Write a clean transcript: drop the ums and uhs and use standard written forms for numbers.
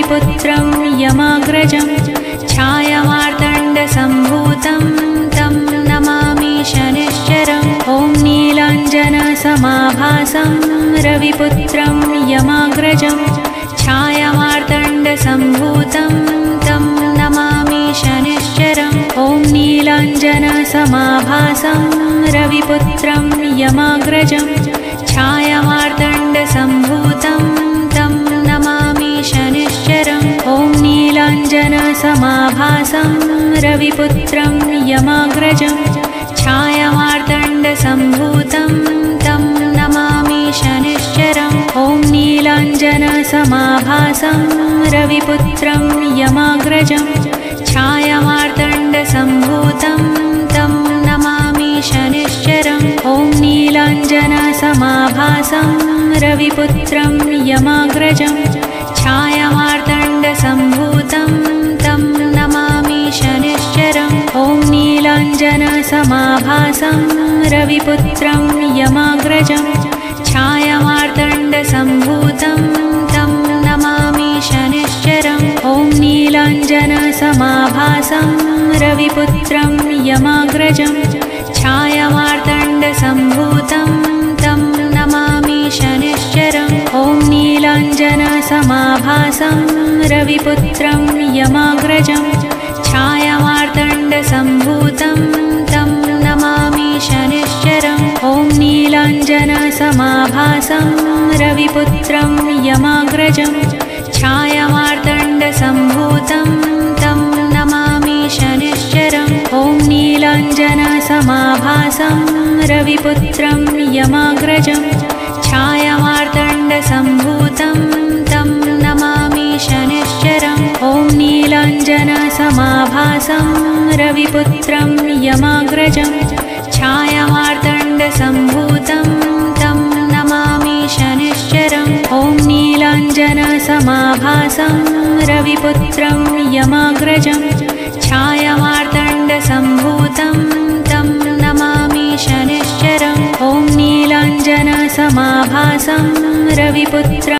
रविपुत्रं यमाग्रजं छायामार्तण्डसम्भूतं तं नमामि शनिश्चरम् ॐ नीलाञ्जनसमाभासं रविपुत्रं यमाग्रजं छायामार्तण्डसम्भूतं तं नमामि शनिश्चरम् ॐ नीलाञ्जनसमाभासं रविपुत्रं यमाग्रजं छायामार्तण्डसम्भूतं तं नमामि शनिश्चरम् ॐ नीलाञ्जनसमाभासं रविपुत्रं यमाग्रजं छायामार्तण्डसम्भूतं तं नमामि शनिश्चरम् ॐ नीलाञ्जनसमाभासं रविपुत्रं यमाग्रजं छायामार्तण्डसम्भूतं तं नमामि शनिश्चरम् ॐ नीलाञ्जनसमाभासं रविपुत्रं यमाग्रजं छायामार्तण्डसम्भूतं तं नमामि शनिश्चरम् ॐ नीलाञ्जनसमाभासं रविपुत्रं यमाग्रजं छायामार्तण्डसम्भूतं तं नमामि शनिश्चरम् ॐ नीलाञ्जनसमाभासं रविपुत्रं यमाग्रजं छायामार्तण्डसम्भूतं तं नमामि शनिश्चरम् ॐ नीलाञ्जनसमाभासं रविपुत्रं यमाग्रजं छायामार्तण्डसम्भूतं तं नमामि शनिश्चरम् ॐ नीलाञ्जनसमाभासं रविपुत्रं यमाग्रजं छायामार्तण्डसम्भूतं तं नमामि शनिश्चरम् ॐ नीलाञ्जनसमाभासं रविपुत्रं यमाग्रजं छायामार्तण्डसम्भूतं तं नमामि शनिश्चरम् ॐ नीलाञ्जनसमाभासं रविपुत्रं यमाग्रजं छायामार्तण्डसम्भूतं तं नमामि शनिश्चरम् ॐ नीलाञ्जनसमाभासं रविपुत्रं यमाग्रजं छायामार्तण्डसम्भूतं तं नमामि शनिश्चरम् ॐ नीलाञ्जनसमाभासं रविपुत्रं